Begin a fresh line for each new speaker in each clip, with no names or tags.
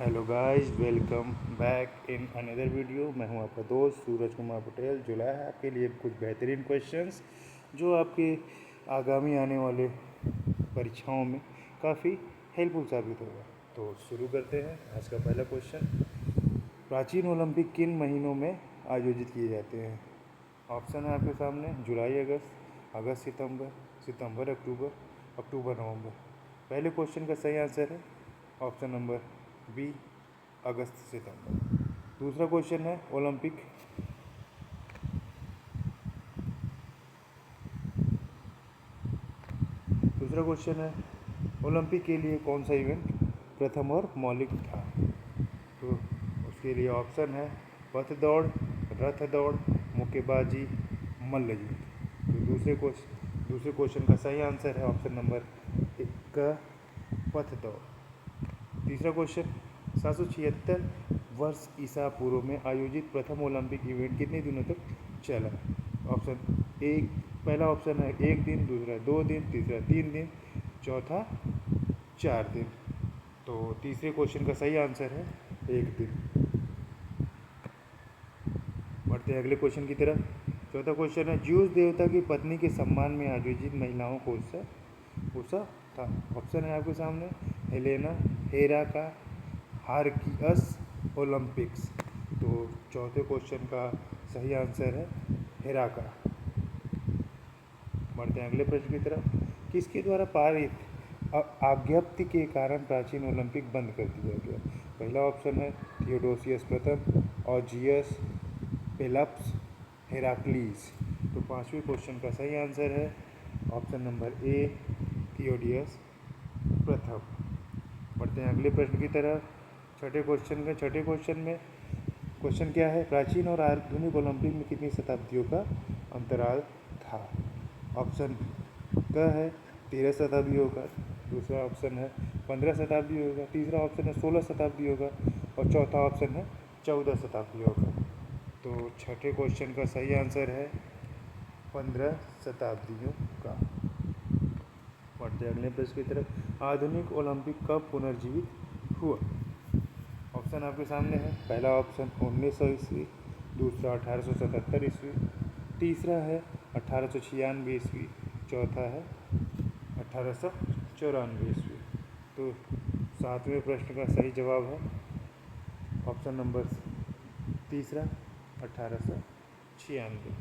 Hello guys, welcome back in another video. मैं हूं आपका दोस्त सूरज कुमार पटेल, जो लाया है आपके लिए कुछ बेहतरीन क्वेश्चंस जो आपके आगामी आने वाले परीक्षाओं में काफ़ी हेल्पफुल साबित होगा। तो शुरू करते हैं। आज का पहला क्वेश्चन, प्राचीन ओलंपिक किन महीनों में आयोजित किए जाते हैं? ऑप्शन है आपके सामने, जुलाई अगस्त, अगस्त सितंबर, सितंबर अक्टूबर, अक्टूबर नवंबर। पहले क्वेश्चन का सही आंसर है ऑप्शन नंबर बी, अगस्त सितंबर। दूसरा क्वेश्चन है, ओलंपिक दूसरा क्वेश्चन है ओलंपिक के लिए कौन सा इवेंट प्रथम और मौलिक था? तो उसके लिए ऑप्शन है पथ दौड़, रथ दौड़, मुक्केबाजी, मल्लयुद्ध। तो दूसरे क्वेश्चन का सही आंसर है ऑप्शन नंबर एक का, पथ दौड़। तीसरा क्वेश्चन, 776 वर्ष ईसा पूर्व में आयोजित प्रथम ओलंपिक इवेंट कितने दिनों तक चला? ऑप्शन एक, पहला ऑप्शन है 1 दिन, दूसरा 2 दिन, तीसरा 3 दिन, चौथा 4 दिन। तो तीसरे क्वेश्चन का सही आंसर है 1 दिन। बढ़ते हैं अगले क्वेश्चन की तरफ। चौथा क्वेश्चन है, ज्यूस देवता की पत्नी के सम्मान में आयोजित महिलाओं को उत्सव था। ऑप्शन है आपके सामने, हेलेना, हेरा का, हारकियस, ओलंपिक्स। तो चौथे क्वेश्चन का सही आंसर है हेरा का। बढ़ते हैं अगले प्रश्न की तरफ। किसके द्वारा पारित आज्ञप्ति के कारण प्राचीन ओलंपिक बंद कर दिया गया? पहला ऑप्शन है थियोडोसियस प्रथम, ऑजियस, पेलप्स, हेराक्लीस। तो पांचवें क्वेश्चन का सही आंसर है ऑप्शन नंबर ए, थियोडियस प्रथम। बढ़ते हैं अगले प्रश्न की तरफ। छठे क्वेश्चन में क्वेश्चन क्या है, प्राचीन और आधुनिक ओलंपिक में कितनी शताब्दियों का अंतराल था? ऑप्शन क है 13 शताब्दियों का, दूसरा ऑप्शन है 15 शताब्दियों का, तीसरा ऑप्शन है 16 शताब्दियों का, और चौथा ऑप्शन है 14 शताब्दियों का। तो छठे क्वेश्चन का सही आंसर है 15 शताब्दियों का। बढ़ते अगले प्रश्न की तरफ। आधुनिक ओलंपिक कब पुनर्जीवित हुआ? ऑप्शन आपके सामने है। पहला ऑप्शन 1900 ईस्वी, दूसरा 1877 ईस्वी, तीसरा है 1896 ईस्वी, चौथा है 1894 ईस्वी। तो सातवें प्रश्न का सही जवाब है ऑप्शन नंबर तीसरा, 1896।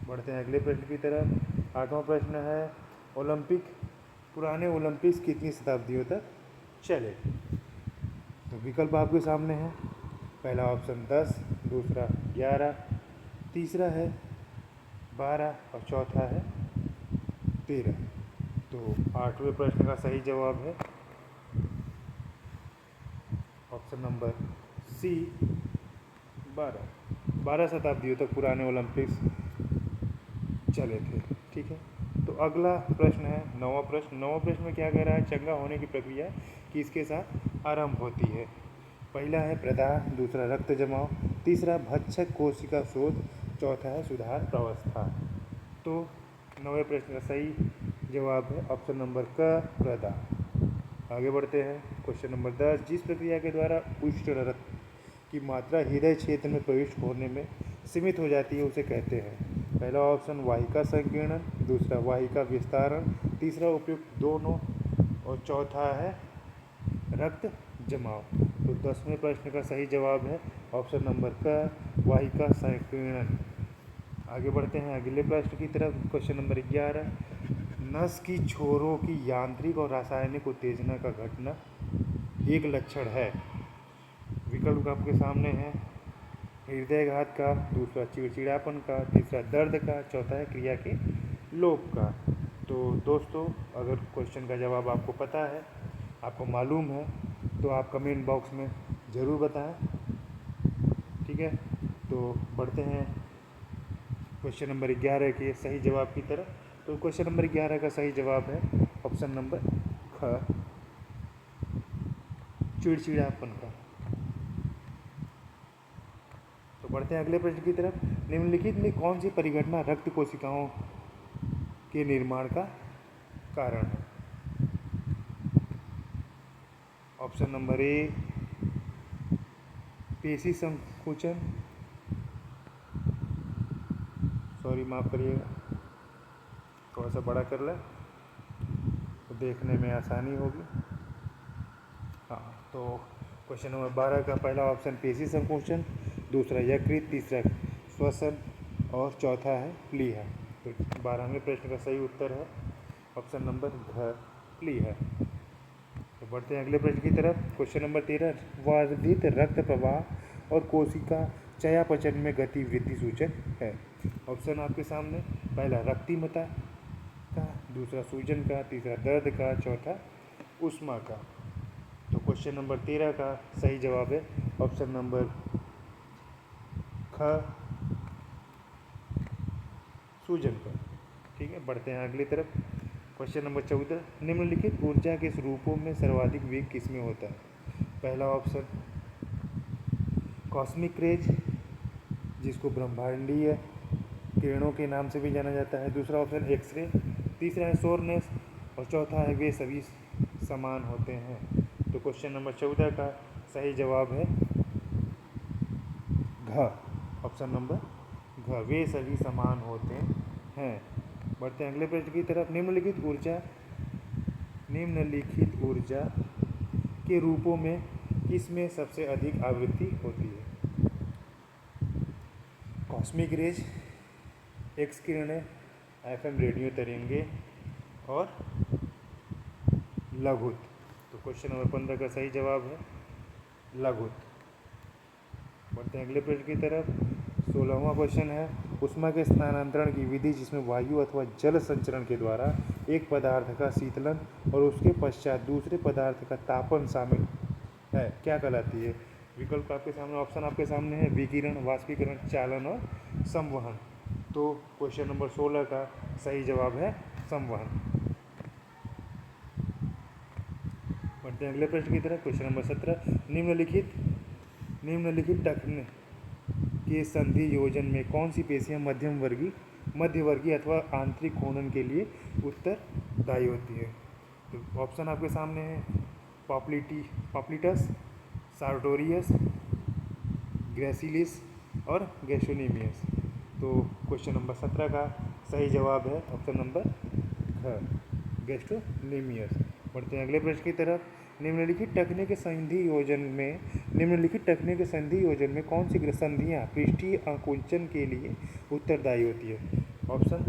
बढ़ते हैं अगले प्रश्न की तरफ। आठवां प्रश्न है, पुराने ओलंपिक्स कितनी शताब्दियों तक चले? तो विकल्प आपके सामने है। पहला ऑप्शन 10, दूसरा 11, तीसरा है 12 और चौथा है 13। तो आठवें प्रश्न का सही जवाब है ऑप्शन नंबर सी, 12 शताब्दियों तक पुराने ओलंपिक्स चले थे। ठीक है। तो अगला प्रश्न है नौवां प्रश्न में क्या कह रहा है, चंगा होने की प्रक्रिया किसके साथ आरंभ होती है? पहला है प्रदाह, दूसरा रक्त जमाव, तीसरा भक्षक कोशिका शोध, चौथा है सुधार प्रावस्था। तो नौवें प्रश्न का सही जवाब है ऑप्शन नंबर क, प्रदाह। आगे बढ़ते हैं। क्वेश्चन नंबर 10, जिस प्रक्रिया के द्वारा उच्च रक्त की मात्रा हृदय क्षेत्र में प्रविष्ट होने में सीमित हो जाती है उसे कहते हैं? पहला ऑप्शन वाहिका संकीर्णन, दूसरा वाहिका विस्तारण, तीसरा उपयुक्त दोनों, और चौथा है रक्त जमाव। तो 10वें प्रश्न का सही जवाब है ऑप्शन नंबर क, वाहिका संकीर्णन। आगे बढ़ते हैं अगले प्रश्न की तरफ। क्वेश्चन नंबर 11, नस की छोरों की यांत्रिक और रासायनिक उत्तेजना का घटना एक लक्षण है। विकल्प आपके सामने है, हृदयघात का, दूसरा चिड़चिड़ापन का, तीसरा दर्द का, चौथा है क्रिया के लोप का। तो दोस्तों, अगर क्वेश्चन का जवाब आपको पता है, आपको मालूम है, तो आप कमेंट बॉक्स में ज़रूर बताएं। ठीक है। तो बढ़ते हैं क्वेश्चन नंबर 11 के सही जवाब की तरफ। तो क्वेश्चन नंबर 11 का सही जवाब है ऑप्शन नंबर ख, चिड़चिड़ापन का। तो बढ़ते हैं अगले प्रश्न की तरफ। निम्नलिखित में कौन सी परिघटना रक्त कोशिकाओं के निर्माण का कारण है? ऑप्शन नंबर ए पेशी संकुचन, सॉरी माफ़ करिएगा, थोड़ा सा बड़ा कर लें तो देखने में आसानी होगी। हाँ, तो क्वेश्चन नंबर 12 का पहला ऑप्शन पेशी संकोचन, दूसरा यकृत, तीसरा श्वसन और चौथा है प्लीहा। तो 12वें प्रश्न का सही उत्तर है ऑप्शन नंबर घ प्लीहा। तो बढ़ते हैं अगले प्रश्न की तरफ। क्वेश्चन नंबर 13 वर्धित रक्त प्रवाह और कोशिका चयापचय में गति वृद्धि सूचक है। ऑप्शन आपके सामने, पहला रक्तिमता का, दूसरा सूजन का, तीसरा दर्द का, चौथा उष्मा का। तो क्वेश्चन नंबर 13 का सही जवाब है ऑप्शन नंबर ख सूजन का। ठीक है, बढ़ते हैं अगली तरफ। क्वेश्चन नंबर 14 निम्नलिखित ऊर्जा के स्वरूपों में सर्वाधिक वेग किसमें होता है। पहला ऑप्शन कॉस्मिक रेज, जिसको ब्रह्मांडीय किरणों के नाम से भी जाना जाता है, दूसरा ऑप्शन एक्सरे, तीसरा है सोरनेस और चौथा है वे सभी समान होते हैं। तो क्वेश्चन नंबर 14 का सही जवाब है घ, ऑप्शन नंबर घ, वे सभी समान होते हैं। बढ़ते हैं अगले प्रश्न की तरफ। निम्नलिखित ऊर्जा के रूपों में किसमें सबसे अधिक आवृत्ति होती है। कॉस्मिक रेज, एक्स किरणें, एफएम रेडियो तरंगे और लघुत। तो क्वेश्चन नंबर 15 का सही जवाब है लघुत। बढ़ते हैं अगले प्रश्न की तरफ। 16वां क्वेश्चन है ऊष्मा के स्थानांतरण की विधि जिसमें वायु अथवा जल संचरण के द्वारा एक पदार्थ का शीतलन और उसके पश्चात दूसरे पदार्थ का तापन शामिल है, क्या कहलाती है। विकल्प आपके सामने, ऑप्शन आपके सामने है विकिरण, वाष्पीकरण, चालन और संवहन। तो क्वेश्चन नंबर 16 का सही जवाब है संवहन। बढ़ते हैं अगले प्रश्न की तरफ। क्वेश्चन नंबर 17 निम्नलिखित टखने के संधि योजन में कौन सी पेशियां मध्यवर्गीय अथवा आंतरिक घूर्णन के लिए उत्तरदायी होती है। तो ऑप्शन आपके सामने है पॉप्लिटस, सार्टोरियस, ग्रेसिलिस और गैस्ट्रोनेमियस। तो क्वेश्चन नंबर 17 का सही जवाब है ऑप्शन नंबर घ, गैस्ट्रोनेमियस। बढ़ते हैं अगले प्रश्न की तरफ। निम्नलिखित टखने के संधि योजन में कौन सी संधियाँ पृष्ठीय आकुंचन के लिए उत्तरदायी होती है। Option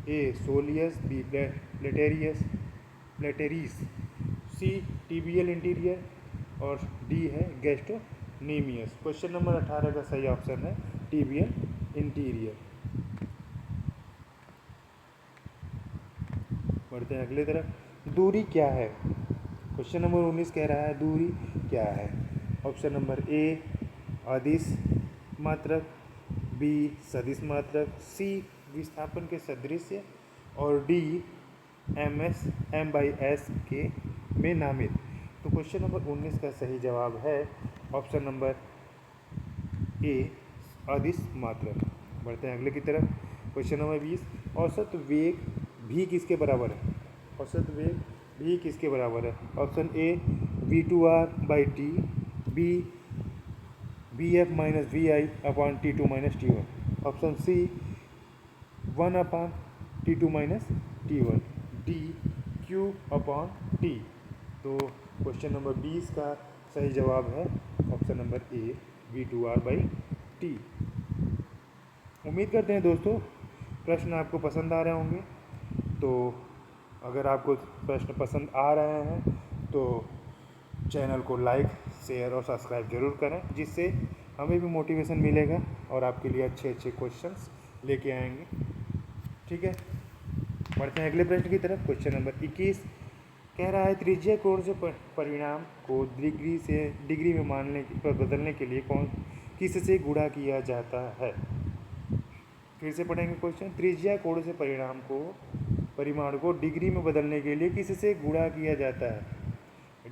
A soleus, B plantaris, C tibialis anterior और डी है गैस्ट्रोनेमियस। क्वेश्चन नंबर 18 का सही ऑप्शन है टिबियल इंटीरियर। बढ़ते हैं अगले तरफ। दूरी क्या है। क्वेश्चन नंबर 19 कह रहा है दूरी क्या है। ऑप्शन नंबर ए अदिश मात्रक, बी सदिश मात्रक, सी विस्थापन के सदृश्य और डी m/s के में नामित। तो क्वेश्चन नंबर 19 का सही जवाब है ऑप्शन नंबर ए अदिश मात्रक। बढ़ते हैं अगले की तरफ। क्वेश्चन नंबर 20 औसत वेग भी किसके बराबर है। औसत वेग भी किसके बराबर है। Option A v2r/t, B vf-vi/t2-t1, option C 1/t2-t1, D q/t। तो क्वेश्चन नंबर 20 का सही जवाब है ऑप्शन नंबर ए v2r/t। उम्मीद करते हैं दोस्तों प्रश्न आपको पसंद आ रहे होंगे। तो अगर आपको प्रश्न पसंद आ रहे हैं तो चैनल को लाइक, शेयर और सब्सक्राइब जरूर करें, जिससे हमें भी मोटिवेशन मिलेगा और आपके लिए अच्छे अच्छे क्वेश्चंस लेके आएंगे। ठीक है, बढ़ते हैं अगले प्रश्न की तरफ। क्वेश्चन नंबर 21 कह रहा है त्रिज्यीय कोण से परिणाम को डिग्री में बदलने के लिए किससे गुणा किया जाता है। फिर से पढ़ेंगे क्वेश्चन। त्रिज्यीय कोण से परिमाण को डिग्री में बदलने के लिए किससे गुणा किया जाता है।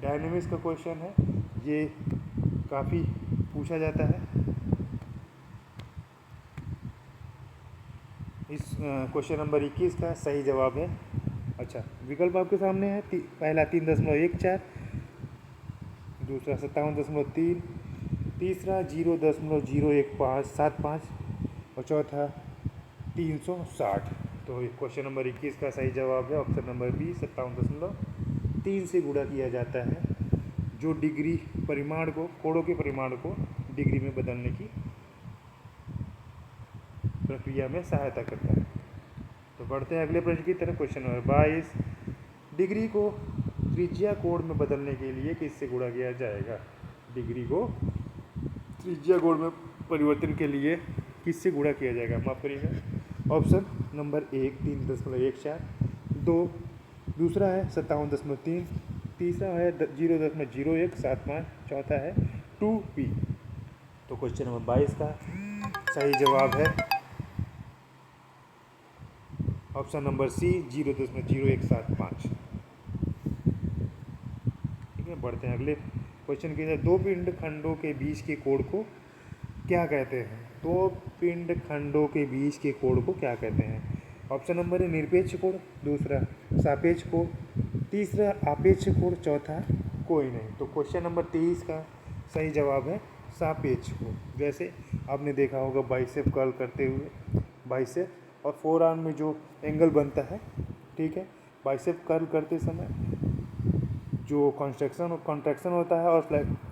डायनेमिक्स का क्वेश्चन है, ये काफ़ी पूछा जाता है। इस क्वेश्चन नंबर 21 का सही जवाब है, अच्छा विकल्प आपके सामने है। पहला 3.14, दूसरा 57.3, तीसरा 0.01575 और चौथा 360। तो क्वेश्चन नंबर 21 का सही जवाब है ऑप्शन नंबर बी, 57.3 से गुणा किया जाता है, जो डिग्री परिमाण को, कोणों के परिमाण को डिग्री में बदलने की प्रक्रिया में सहायता करता है। तो बढ़ते हैं अगले प्रश्न की तरफ। क्वेश्चन नंबर 22, डिग्री को त्रिज्या कोण में बदलने के लिए किससे गुणा किया जाएगा? डिग्री को त्रिज्या कोण में परिवर्तन के लिए किससे गुणा किया जाएगा? माफ करिएगा, ऑप्शन नंबर 1 3.14, 2 दूसरा है 57.3, तीसरा है 0.0175, चौथा है 2p। तो क्वेश्चन नंबर 22 का सही जवाब है ऑप्शन नंबर सी, 0.0175। ठीक है, बढ़ते हैं अगले क्वेश्चन के अंदर। दो पिंड खंडों के बीच के कोण को क्या कहते हैं? दो पिंड खंडों के बीच के कोण को क्या कहते हैं? ऑप्शन नंबर ए निरपेक्ष कोण, दूसरा सापेक्ष कोण, तीसरा आपेक्ष कोण, चौथा कोई नहीं। तो क्वेश्चन नंबर 23 का सही जवाब है सापेक्ष कोण। जैसे आपने देखा होगा बाइसेप कर्ल करते हुए, बाइसेप और फोर आर्म में जो एंगल बनता है, ठीक है, बाइसेप कर्ल करते समय जो कॉन्ट्रैक्शन होता है और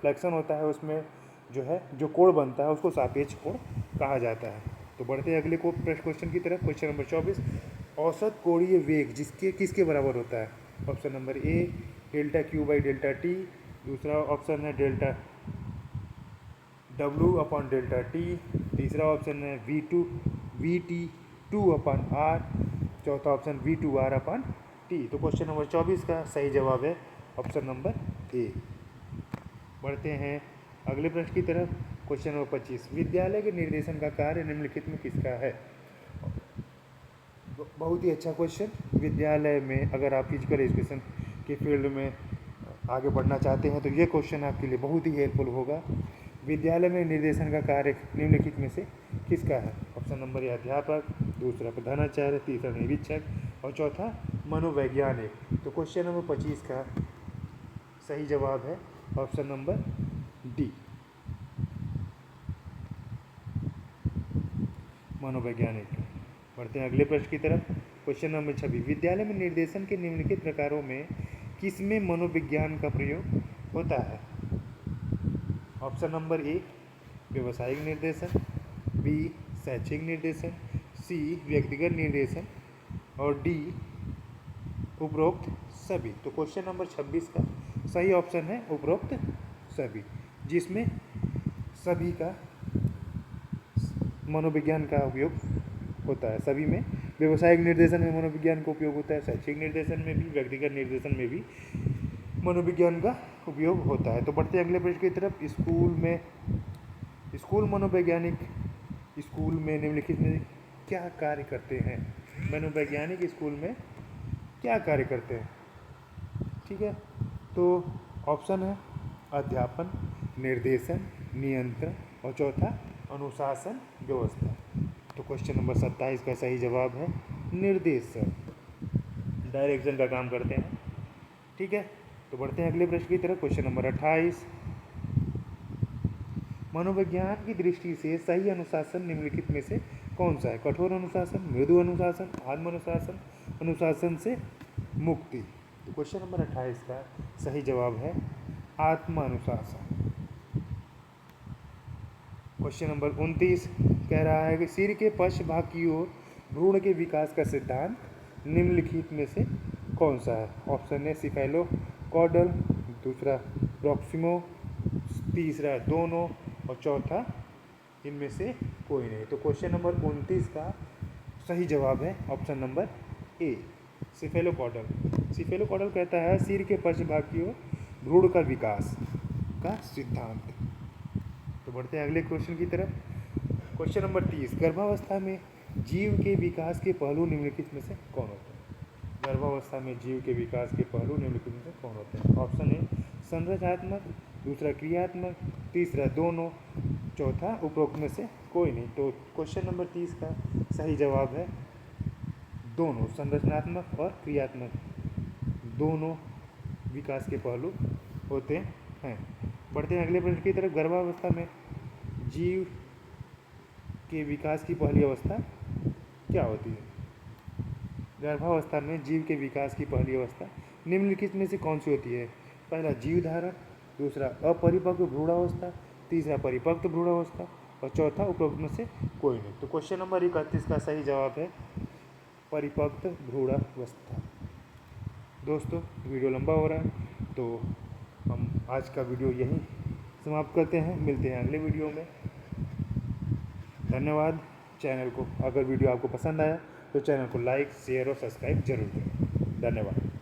फ्लेक्शन होता है, उसमें जो है जो कोण बनता है उसको सापेक्ष कोण कहा जाता है। तो बढ़ते हैं अगले क्वेश्चन की तरफ। क्वेश्चन नंबर 24, औसत कोणीय वेग किसके बराबर होता है? Option number A delta Q by delta T, दूसरा ऑप्शन है delta W upon delta T, तीसरा ऑप्शन है वी टी 2 अपॉन आर, चौथा option V2 R upon T. तो क्वेश्चन नंबर 24 का सही जवाब है ऑप्शन नंबर ए। बढ़ते हैं अगले प्रश्न की तरफ। क्वेश्चन नंबर 25, विद्यालय के निर्देशन का कार्य निम्नलिखित में किसका है? बहुत ही अच्छा क्वेश्चन। विद्यालय में अगर आप फिजिकल एजुकेशन के फील्ड में आगे बढ़ना चाहते हैं तो ये क्वेश्चन आपके लिए बहुत ही हेल्पफुल होगा। विद्यालय में निर्देशन का कार्य निम्नलिखित में से किसका है? ऑप्शन नंबर ए अध्यापक, दूसरा प्रधानाचार्य, तीसरा निरीक्षक और चौथा मनोवैज्ञानिक। तो क्वेश्चन नंबर 25 का सही जवाब है ऑप्शन नंबर डी, मनोवैज्ञानिक। बढ़ते हैं अगले प्रश्न की तरफ। क्वेश्चन नंबर 26, विद्यालय में निर्देशन के निम्नलिखित प्रकारों में किसमें मनोविज्ञान का प्रयोग होता है? ऑप्शन नंबर ए व्यवसायिक निर्देशन, बी शैक्षिक निर्देशन, सी व्यक्तिगत निर्देशन और डी उपरोक्त सभी। तो क्वेश्चन नंबर 26 का सही ऑप्शन है उपरोक्त सभी, जिसमें सभी का मनोविज्ञान का उपयोग होता है। सभी में व्यवसायिक निर्देशन में मनोविज्ञान का उपयोग होता है, शैक्षिक निर्देशन में भी, व्यक्तिगत निर्देशन में भी मनोविज्ञान का उपयोग होता है। तो बढ़ते अगले प्रश्न की तरफ। स्कूल मनोवैज्ञानिक स्कूल में निम्नलिखित में क्या कार्य करते हैं? मनोवैज्ञानिक स्कूल में क्या कार्य करते हैं? ठीक है, तो ऑप्शन है अध्यापन, निर्देशन, नियंत्रण और चौथा अनुशासन व्यवस्था। तो क्वेश्चन नंबर 27 का सही जवाब है निर्देशन, डायरेक्शन का काम करते हैं। ठीक है, तो बढ़ते हैं अगले प्रश्न की तरफ। क्वेश्चन नंबर 28, मनोविज्ञान की दृष्टि से सही अनुशासन निम्नलिखित में से कौन सा है? कठोर अनुशासन, मृदु अनुशासन, आत्म अनुशासन, अनुशासन से मुक्ति। तो क्वेश्चन नंबर 28 का सही जवाब है आत्म अनुशासन। क्वेश्चन नंबर 29 कह रहा है कि सिर के पश्च भाग की ओर भ्रूण के विकास का सिद्धांत निम्नलिखित में से कौन सा है? ऑप्शन ए सिफेलोकॉर्डल, दूसरा प्रॉक्सिमो, तीसरा दोनों और चौथा इनमें से कोई नहीं। तो क्वेश्चन नंबर 29 का सही जवाब है ऑप्शन नंबर ए सिफेलोकॉर्डल। सिफेलोकॉर्डल कहता है सिर के पश्च भाग की ओर भ्रूण का विकास का सिद्धांत। तो बढ़ते हैं अगले क्वेश्चन की तरफ। क्वेश्चन नंबर 30, गर्भावस्था में जीव के विकास के पहलू निम्नलिखित में से कौन होते हैं? गर्भावस्था में जीव के विकास के पहलू निम्नलिखित में से कौन होते हैं? ऑप्शन ए संरचनात्मक, दूसरा क्रियात्मक, तीसरा दोनों, चौथा उपरोक्त में से कोई नहीं। तो क्वेश्चन नंबर 30 का सही जवाब है दोनों, संरचनात्मक और क्रियात्मक दोनों विकास के पहलू होते हैं। बढ़ते हैं अगले प्रश्न की तरफ। गर्भावस्था में जीव के विकास की पहली अवस्था क्या होती है? गर्भावस्था में जीव के विकास की पहली अवस्था निम्नलिखित में से कौन सी होती है? पहला जीव धारण, दूसरा अपरिपक्व भ्रूणावस्था, तीसरा परिपक्व भ्रूणावस्था और चौथा उपरोक्त में से कोई नहीं। तो क्वेश्चन नंबर 31 का सही जवाब है परिपक्व भ्रूणावस्था। दोस्तों वीडियो लंबा हो रहा है तो हम आज का वीडियो यहीं समाप्त करते हैं। मिलते हैं अगले वीडियो में। धन्यवाद। चैनल को, अगर वीडियो आपको पसंद आया तो चैनल को लाइक, शेयर और सब्सक्राइब जरूर करें। धन्यवाद।